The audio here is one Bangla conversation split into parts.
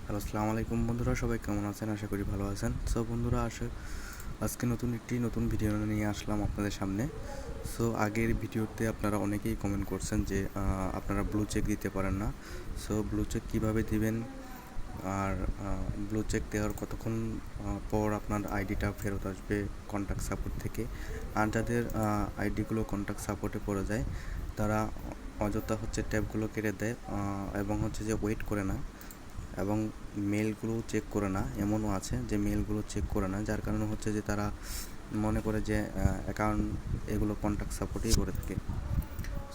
হ্যালো, আসসালামু আলাইকুম বন্ধুরা, সবাই কেমন আছেন? আশা করি ভালো আছেন। সো বন্ধুরা, আজকে নতুন ভিডিও নিয়ে আসলাম আপনাদের সামনে। সো আগের ভিডিওতে আপনারা অনেকেই কমেন্ট করছেন যে আপনারা ব্লু চেক দিতে পারেন না। সো ব্লু চেক কীভাবে দিবেন, আর ব্লু চেক দেওয়ার কতক্ষণ পর আপনার আইডিটা ফেরত আসবে কন্ট্যাক্ট সাপোর্ট থেকে। আর যাদের আইডিগুলো কন্ট্যাক্ট সাপোর্টে পড়ে যায়, তারা অযথা ট্যাবগুলো কেটে দেয় এবং যে ওয়েট করে না, এবং মেলগুলো চেক করে না। এমনও আছে যে মেলগুলো চেক করে না, যার কারণে যে তারা মনে করে যে অ্যাকাউন্ট এগুলো কন্ট্যাক্ট সাপোর্টেই করে থাকে।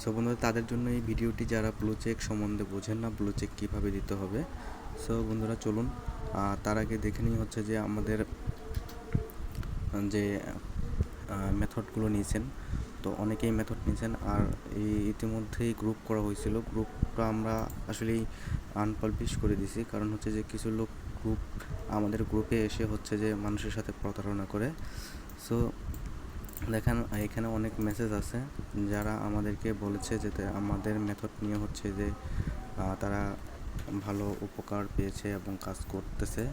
সো বন্ধুরা, তাদের জন্য এই ভিডিওটি, যারা ব্লু চেক সম্বন্ধে বোঝেন না ব্লু চেক কীভাবে দিতে হবে। সো বন্ধুরা, চলুন তার আগে দেখে নিই যে আমাদের যে মেথডগুলো নিয়েছেন। তো অনেকেই মেথড নিয়েছেন, আর ইতিমধ্যেই গ্রুপ করা হয়েছিল। গ্রুপটা আমরা আসলেই আনপাবলিশ করে দিছি, কারণ যে কিছু লোক আমাদের গ্রুপে এসে যে মানুষের সাথে প্রতারণা করে। সো দেখেন, এখানে অনেক মেসেজ আছে যারা আমাদেরকে বলেছে যে আমাদের মেথড নিয়ে যে তারা ভালো উপকার পেয়েছে এবং কাজ করতেছে,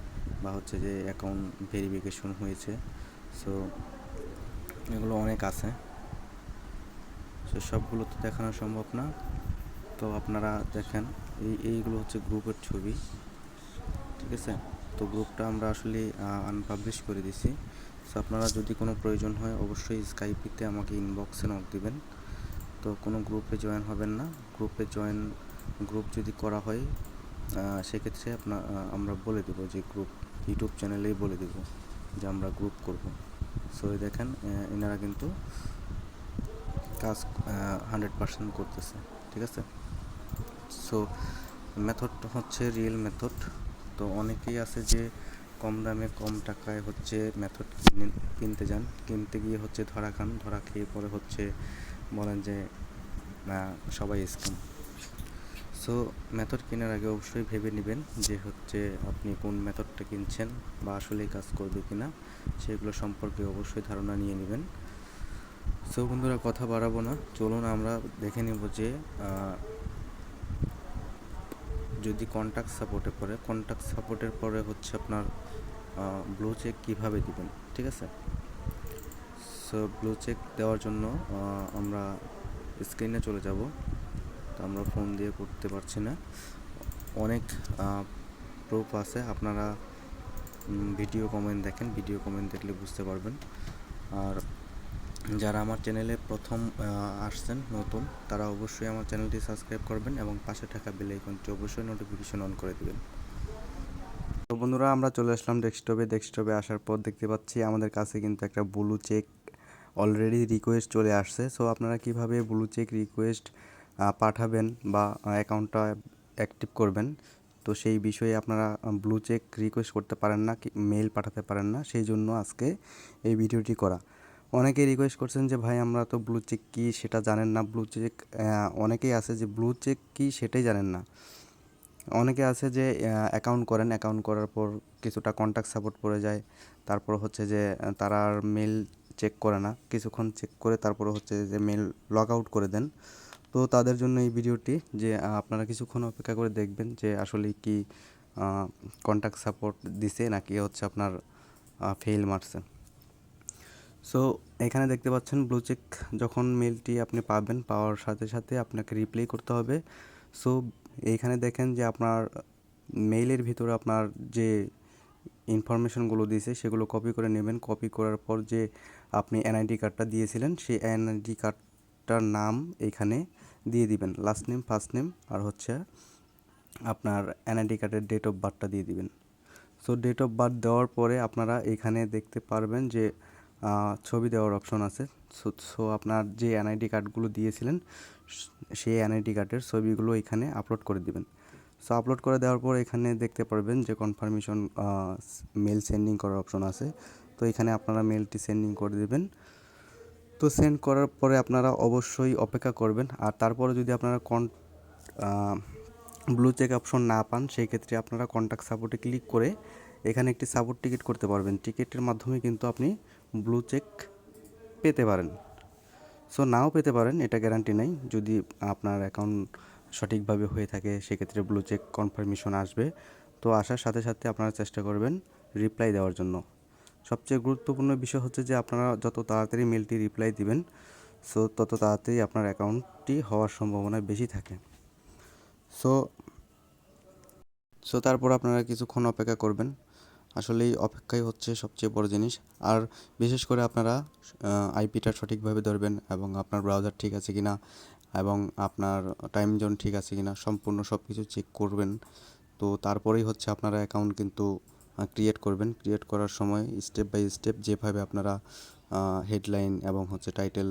বা যে অ্যাকাউন্ট ভেরিফিকেশন হয়েছে। সো এগুলো অনেক আছে, সো সবগুলো তো দেখানো সম্ভব না। তো আপনারা দেখেন, এইগুলো গ্রুপের ছবি, ঠিক আছে? তো গ্রুপটা আমরা আসলে আনপাবলিশ করে দিছি। সো আপনারা যদি কোনো প্রয়োজন হয়, অবশ্যই স্কাইপিতে আমাকে ইনবক্সে নক দিবেন। তো কোনো গ্রুপে জয়েন হবেন না। গ্রুপ যদি করা হয়, সেক্ষেত্রে আমরা বলে দেবো যে ইউটিউব চ্যানেলেই বলে দেবো যে আমরা গ্রুপ করব। সো দেখেন, এনারা কিন্তু কাজ 100% করতেছে, ঠিক আছে? So method real method. তো অনেকেই আছে যে কম দামে কম টাকায় মেথড কিনতে গিয়ে ধরা খেয়ে পরে বলেন যে সবাই স্ক্যাম। সো মেথড কেনার আগে অবশ্যই ভেবে নেবেন যে আপনি কোন মেথডটা কিনছেন, বা আসলেই কাজ করবে কিনা, সেগুলো সম্পর্কে অবশ্যই ধারণা নিয়ে নেবেন। সো বন্ধুরা, কথা বাড়াবো না, চলুন আমরা দেখে নেব যে যদি কন্ট্যাক্ট সাপোর্টের পরে আপনার ব্লু চেক কীভাবে দিবেন, ঠিক আছে? সো ব্লু চেক দেওয়ার জন্য আমরা স্ক্রিনে চলে যাব। তো আমরা ফোন দিয়ে করতে পারছি না, অনেক প্রুফ আছে। আপনারা ভিডিও কমেন্ট দেখলে বুঝতে পারবেন। আর যারা আমার চ্যানেলে প্রথম আসছেন নতুন, তারা অবশ্যই আমার চ্যানেলটি সাবস্ক্রাইব করবেন এবং পাশে থাকা বেল আইকনটি অবশ্যই নোটিফিকেশন অন করে দেবেন। তো বন্ধুরা, আমরা চলে আসলাম ডেস্কটপে আসার পর দেখতে পাচ্ছি আমাদের কাছে কিন্তু একটা ব্লু চেক অলরেডি রিকোয়েস্ট চলে আসছে। সো আপনারা কিভাবে ব্লু চেক রিকোয়েস্ট পাঠাবেন বা অ্যাকাউন্টটা অ্যাক্টিভ করবেন, তো সেই বিষয়ে আপনারা ব্লু চেক রিকোয়েস্ট করতে পারেন না, মেল পাঠাতে পারেন না, সেই জন্য আজকে এই ভিডিওটি করা। অনেকেই রিকোয়েস্ট করছেন যে ভাই, আমরা তো ব্লু চেক কী সেটা জানেন না। অনেকেই আছে যে ব্লু চেক কী সেটাই জানেন না। অনেকে আছে যে অ্যাকাউন্ট করার পর কিছুটা কন্ট্যাক্ট সাপোর্ট পড়ে যায়, তারপর যে তারা আর মেল চেক করে না, কিছুক্ষণ চেক করে তারপর যে মেল লগ আউট করে দেন। তো তাদের জন্য এই ভিডিওটি, যে আপনারা কিছুক্ষণ অপেক্ষা করে দেখবেন যে আসলে কি কন্ট্যাক্ট সাপোর্ট দিছে নাকি আপনার ফেল মারছে। সো এখানে দেখতে পাচ্ছেন ব্লু চেক যখন মেলটি আপনি পাবেন, পাওয়ার সাথে সাথে আপনাকে রিপ্লাই করতে হবে। সো এইখানে দেখেন যে আপনার মেইলের ভিতরে আপনার যে ইনফরমেশনগুলো দিয়েছে সেগুলো কপি করে নেবেন। কপি করার পর যে আপনি এনআইডি কার্ডটা দিয়েছিলেন, সেই এনআইডি কার্ডটার নাম এইখানে দিয়ে দিবেন, লাস্ট নেম, ফার্স্ট নেম, আর আপনার এনআইডি কার্ডের ডেট অফ বার্থটা দিয়ে দিবেন। সো ডেট অফ বার্থ দেওয়ার পরে আপনারা এখানে দেখতে পারবেন যে ছবি দেওয়ার অপশন আছে। সো আপনার যে এনআইডি কার্ডগুলো দিয়েছিলেন, সেই এনআইডি কার্ডের ছবিগুলো এখানে আপলোড করে দিবেন। সো আপলোড করে দেওয়ার পর এখানে দেখতে পারবেন যে কনফার্মেশন মেল সেন্ডিং করার অপশন আছে। তো এখানে আপনারা মেলটি সেন্ডিং করে দেবেন। তো সেন্ড করার পরে আপনারা অবশ্যই অপেক্ষা করবেন। আর তারপরে যদি আপনারা ব্লু চেক অপশন না পান, সেই ক্ষেত্রে আপনারা কন্ট্যাক্ট সাপোর্টে ক্লিক করে এখানে একটি সাপোর্ট টিকিট করতে পারবেন। টিকিটের মাধ্যমে কিন্তু আপনি ব্লু চেক পেতে পারেন। সো নাও পেতে পারেন, এটা গ্যারান্টি নেই। যদি আপনার অ্যাকাউন্ট সঠিকভাবে হয়ে থাকে, সেক্ষেত্রে ব্লু চেক কনফার্মেশন আসবে। তো তো আসার সাথে সাথে আপনারা চেষ্টা করবেন রিপ্লাই দেওয়ার জন্য। সবচেয়ে গুরুত্বপূর্ণ বিষয় হচ্ছে যে আপনারা যত তাড়াতাড়ি মেলটি রিপ্লাই দিবেন সো তত তাড়াতাড়ি আপনার অ্যাকাউন্টটি হওয়ার সম্ভাবনা বেশি থাকে। সো সো তারপর আপনারা কিছুক্ষণ অপেক্ষা করবেন। আসলেই অপেক্ষাই হচ্ছে সবচেয়ে বড় জিনিস। আর বিশেষ করে আপনারা আইপিটা সঠিকভাবে ধরবেন এবং আপনার ব্রাউজার ঠিক আছে কিনা এবং আপনার টাইম জোন ঠিক আছে কিনা সম্পূর্ণ সব কিছু চেক করবেন। তো তারপরেই হচ্ছে আপনারা অ্যাকাউন্ট কিন্তু ক্রিয়েট করবেন। ক্রিয়েট করার সময় স্টেপ বাই স্টেপ যেভাবে আপনারা হেডলাইন এবং হচ্ছে টাইটেল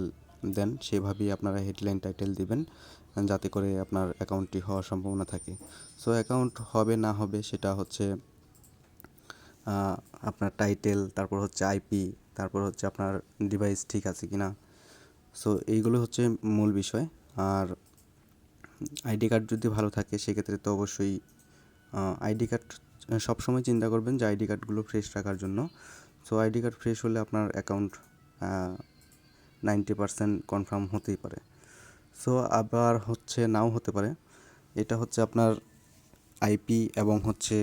দেন সেভাবেই আপনারা হেডলাইন টাইটেল দিবেন, যাতে করে আপনার অ্যাকাউন্টটি হওয়ার সম্ভাবনা থাকে। সো অ্যাকাউন্ট হবে না হবে সেটা হচ্ছে আপনার টাইটেল, তারপর হচ্ছে আইপি, তারপর হচ্ছে আপনার ডিভাইস ঠিক আছে কি না। সো এইগুলো হচ্ছে মূল বিষয়। আর আইডি কার্ড যদি ভালো থাকে সেক্ষেত্রে তো অবশ্যই আইডি কার্ড সবসময় চিন্তা করবেন যে আইডি কার্ডগুলো ফ্রেশ রাখার জন্য। সো আইডি কার্ড ফ্রেশ হলে আপনার অ্যাকাউন্ট 90% কনফার্ম হতেই পারে। সো আবার হচ্ছে নাও হতে পারে। এটা হচ্ছে আপনার আইপি এবং হচ্ছে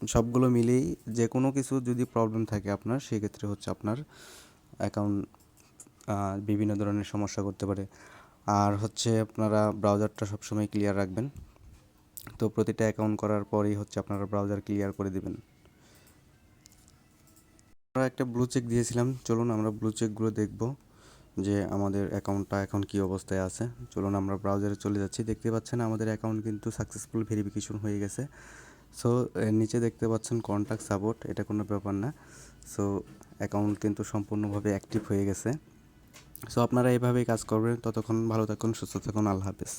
সবগুলো মিলেই যে কোনো কিছু যদি প্রবলেম থাকে আপনার সেক্ষেত্রে হচ্ছে আপনার অ্যাকাউন্ট বিভিন্ন ধরনের সমস্যা করতে পারে। আর হচ্ছে আপনারা ব্রাউজারটা সবসময় ক্লিয়ার রাখবেন। তো প্রতিটা অ্যাকাউন্ট করার পরেই হচ্ছে আপনারা ব্রাউজার ক্লিয়ার করে দিবেন। আমরা একটা ব্লু চেক দিয়েছিলাম, চলুন আমরা ব্লু চেকগুলো দেখব যে আমাদের অ্যাকাউন্টটা এখন কী অবস্থায় আছে। চলুন আমরা ব্রাউজারে চলে যাচ্ছি। দেখতে পাচ্ছেন আমাদের অ্যাকাউন্ট কিন্তু সাকসেসফুল ভেরিফিকেশন হয়ে গেছে। সো নিচে দেখতে পাচ্ছেন কন্ট্যাক্ট সাপোর্ট, এটা কোনো ব্যাপার না। সো অ্যাকাউন্ট কিন্তু সম্পূর্ণভাবে অ্যাক্টিভ হয়ে গেছে। সো আপনারা এইভাবেই কাজ করবেন। ততক্ষণ ভালো থাকুন, সুস্থ থাকুন, আল্লাহ হাফেজ।